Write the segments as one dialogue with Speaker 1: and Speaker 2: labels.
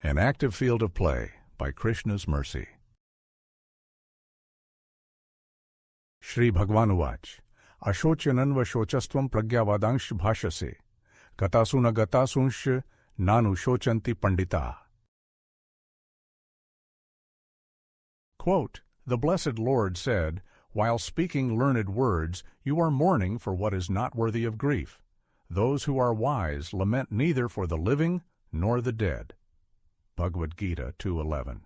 Speaker 1: An active field of play by Krishna's mercy. Shri Bhagavanuvac, Ashochanan Shocastvam Pragyavadansh Bhashase, Gatasuna Gatasunsh Nanu Shochanti Pandita. Quote, the Blessed Lord said, while speaking learned words, you are mourning for what is not worthy of grief. Those who are wise lament neither for the living nor the dead. Bhagavad-gita 2:11.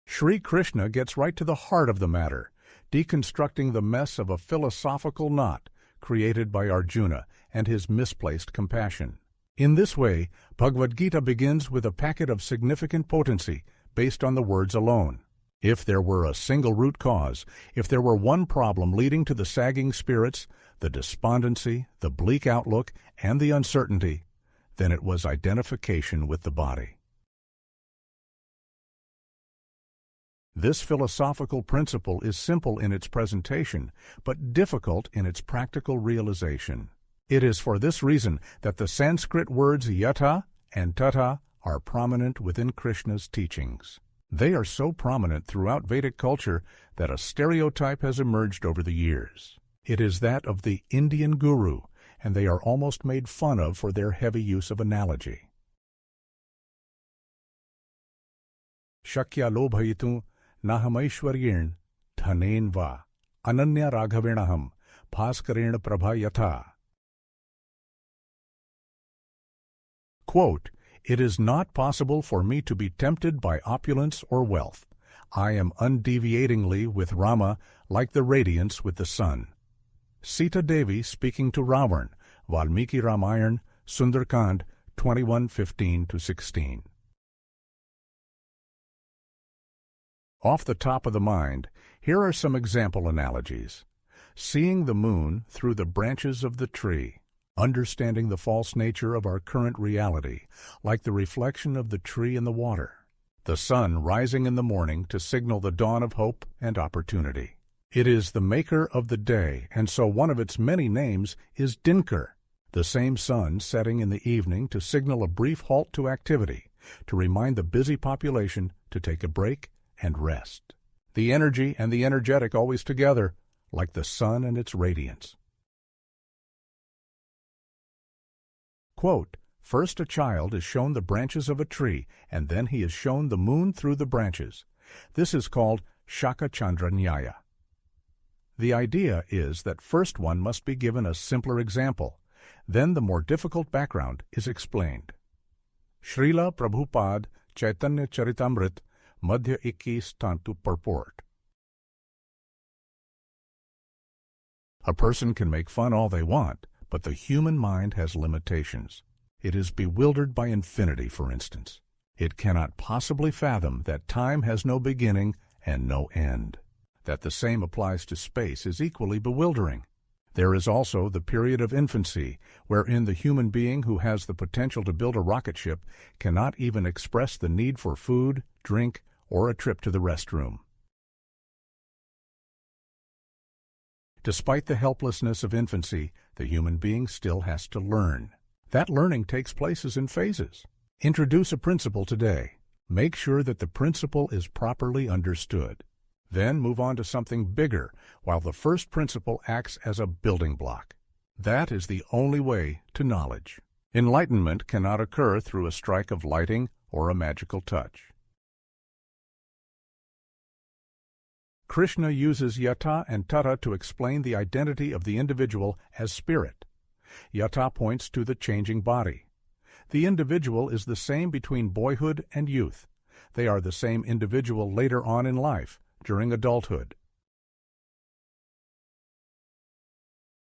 Speaker 1: Sri Krishna gets right to the heart of the matter, deconstructing the mess of a philosophical knot created by Arjuna and his misplaced compassion. In this way, Bhagavad-gita begins with a packet of significant potency based on the words alone. If there were a single root cause, if there were one problem leading to the sagging spirits, the despondency, the bleak outlook, and the uncertainty, then it was identification with the body. This philosophical principle is simple in its presentation, but difficult in its practical realization. It is for this reason that the Sanskrit words yata and tata are prominent within Krishna's teachings. They are so prominent throughout Vedic culture that a stereotype has emerged over the years. It is that of the Indian guru, and they are almost made fun of for their heavy use of analogy. Shakya lobhayitu nahamaishwaryen dhanen va ananya raghavenaham bhaskarena prabha yatha. Quote, it is not possible for me to be tempted by opulence or wealth. I am undeviatingly with Rama like the radiance with the sun. Sita Devi speaking to Ravan, Valmiki Ramayana, Sundarkand 21:15-16. Off the top of the mind, here are some example analogies. Seeing the moon through the branches of the tree. Understanding the false nature of our current reality, like the reflection of the tree in the water. The sun rising in the morning to signal the dawn of hope and opportunity. It is the maker of the day, and so one of its many names is Dinkar. The same sun setting in the evening to signal a brief halt to activity, to remind the busy population to take a break and rest. The energy and the energetic always together, like the sun and its radiance. Quote, first a child is shown the branches of a tree, and then he is shown the moon through the branches. This is called Shaka Chandra Nyaya. The idea is that first one must be given a simpler example, then the more difficult background is explained. Srila Prabhupada Chaitanya Charitamrit Madhya 21 Tantu Purport. A person can make fun all they want, but the human mind has limitations. It is bewildered by infinity, for instance. It cannot possibly fathom that time has no beginning and no end. That the same applies to space is equally bewildering. There is also the period of infancy, wherein the human being who has the potential to build a rocket ship cannot even express the need for food, drink, or a trip to the restroom. Despite the helplessness of infancy, the human being still has to learn. That learning takes place in phases. Introduce a principle today. Make sure that the principle is properly understood. Then move on to something bigger, while the first principle acts as a building block. That is the only way to knowledge. Enlightenment cannot occur through a strike of lighting or a magical touch. Krishna uses yata and tata to explain the identity of the individual as spirit. Yata points to the changing body. The individual is the same between boyhood and youth. They are the same individual later on in life, during adulthood.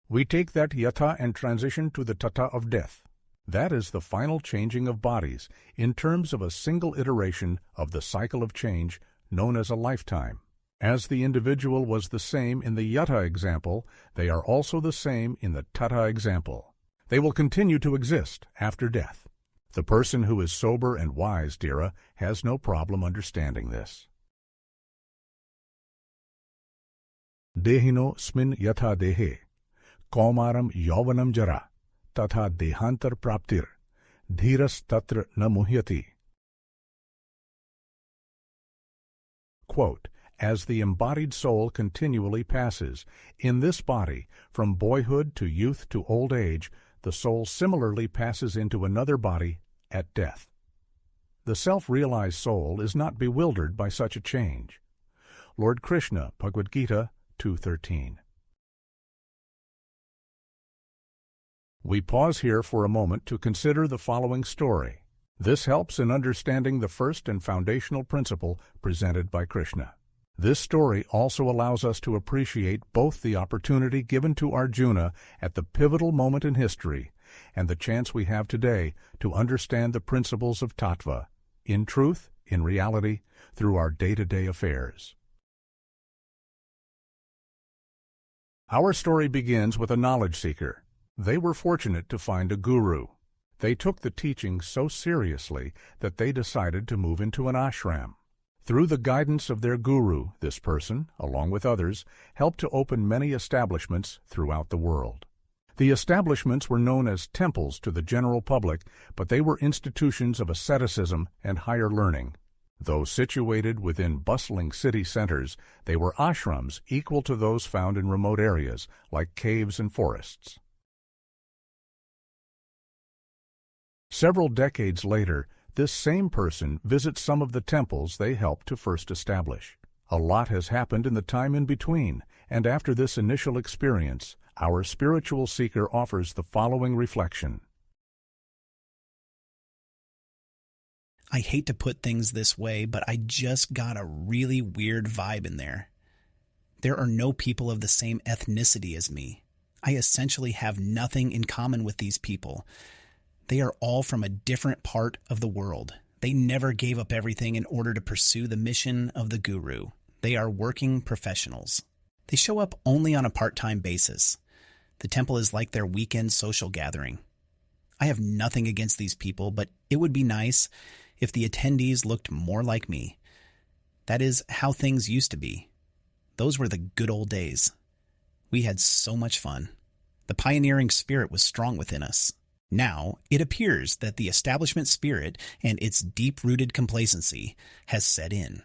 Speaker 1: We take that yata and transition to the tata of death. That is the final changing of bodies in terms of a single iteration of the cycle of change known as a lifetime. As the individual was the same in the yata example, they are also the same in the tata example. They will continue to exist after death. The person who is sober and wise, Dira, has no problem understanding this. Dehino smin yatha dehe, kaumaram yauvanam jara, tatha dehantar praptir, dhiras tatra na muhyati. Quote, as the embodied soul continually passes, in this body, from boyhood to youth to old age, the soul similarly passes into another body at death. The self-realized soul is not bewildered by such a change. Lord Krishna, Bhagavad-gita 2:13. We pause here for a moment to consider the following story. This helps in understanding the first and foundational principle presented by Krishna. This story also allows us to appreciate both the opportunity given to Arjuna at the pivotal moment in history and the chance we have today to understand the principles of tattva, in truth, in reality, through our day-to-day affairs. Our story begins with a knowledge seeker. They were fortunate to find a guru. They took the teaching so seriously that they decided to move into an ashram. Through the guidance of their guru, this person, along with others, helped to open many establishments throughout the world. The establishments were known as temples to the general public, but they were institutions of asceticism and higher learning. Though situated within bustling city centers, they were ashrams equal to those found in remote areas, like caves and forests. Several decades later, this same person visits some of the temples they helped to first establish. A lot has happened in the time in between, and after this initial experience, our spiritual seeker offers the following reflection.
Speaker 2: I hate to put things this way, but I just got a really weird vibe in there. There are no people of the same ethnicity as me. I essentially have nothing in common with these people. They are all from a different part of the world. They never gave up everything in order to pursue the mission of the guru. They are working professionals. They show up only on a part-time basis. The temple is like their weekend social gathering. I have nothing against these people, but it would be nice if the attendees looked more like me. That is how things used to be. Those were the good old days. We had so much fun. The pioneering spirit was strong within us. Now, it appears that the establishment spirit and its deep-rooted complacency has set in.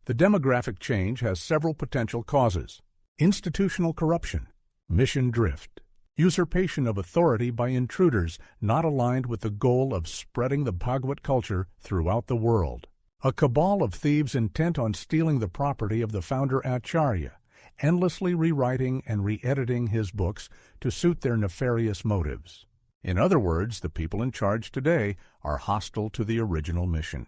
Speaker 1: The demographic change has several potential causes: institutional corruption, mission drift, usurpation of authority by intruders not aligned with the goal of spreading the Bhagavad culture throughout the world, a cabal of thieves intent on stealing the property of the founder Acharya, endlessly rewriting and re-editing his books to suit their nefarious motives. In other words, the people in charge today are hostile to the original mission.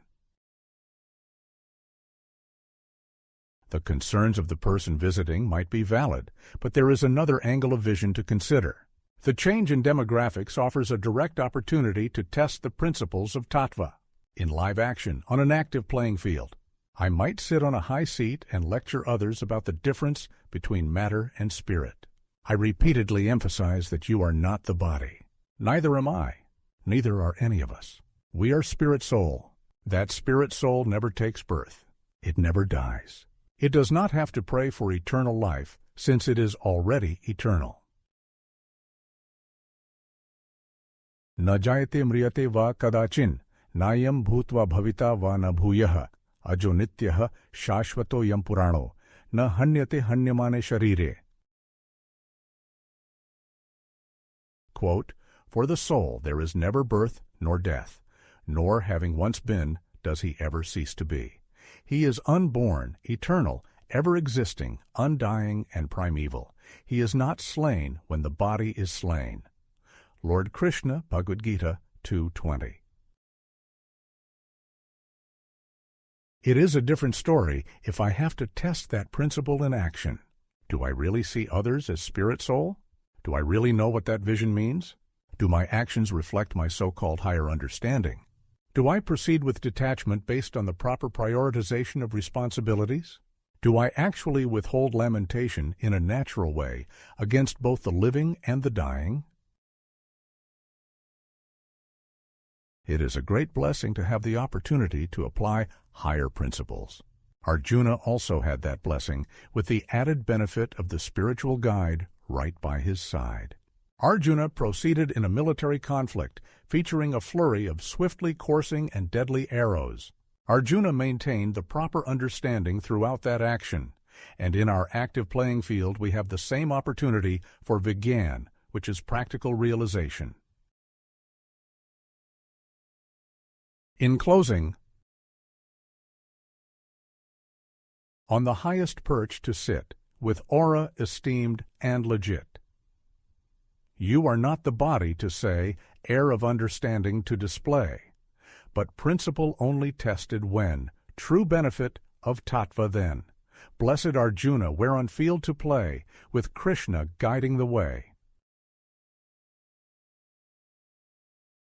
Speaker 1: The concerns of the person visiting might be valid, but there is another angle of vision to consider. The change in demographics offers a direct opportunity to test the principles of tattva in live action on an active playing field. I might sit on a high seat and lecture others about the difference between matter and spirit. I repeatedly emphasize that you are not the body. Neither am I. Neither are any of us. We are spirit soul. That spirit soul never takes birth. It never dies. It does not have to pray for eternal life, since it is already eternal. Na jayate mriyate va kadachin, nayam bhutva bhavita va na bhuyah, ajo nityah shashvato yam purano, na hanyate hanyamane sharire. Quote, for the soul there is never birth nor death, nor having once been does he ever cease to be. He is unborn, eternal, ever-existing, undying, and primeval. He is not slain when the body is slain. Lord Krishna, Bhagavad-gita 2:20. It is a different story if I have to test that principle in action. Do I really see others as spirit soul? Do I really know what that vision means? Do my actions reflect my so-called higher understanding? Do I proceed with detachment based on the proper prioritization of responsibilities? Do I actually withhold lamentation in a natural way against both the living and the dying? It is a great blessing to have the opportunity to apply higher principles. Arjuna also had that blessing with the added benefit of the spiritual guide right by his side. Arjuna proceeded in a military conflict, featuring a flurry of swiftly coursing and deadly arrows. Arjuna maintained the proper understanding throughout that action, and in our active playing field we have the same opportunity for Vigyan, which is practical realization. In closing, on the highest perch to sit, with aura esteemed and legit. You are not the body to say, air of understanding to display, but principle only tested when, true benefit of tattva then. Blessed Arjuna, whereon field to play, with Krishna guiding the way.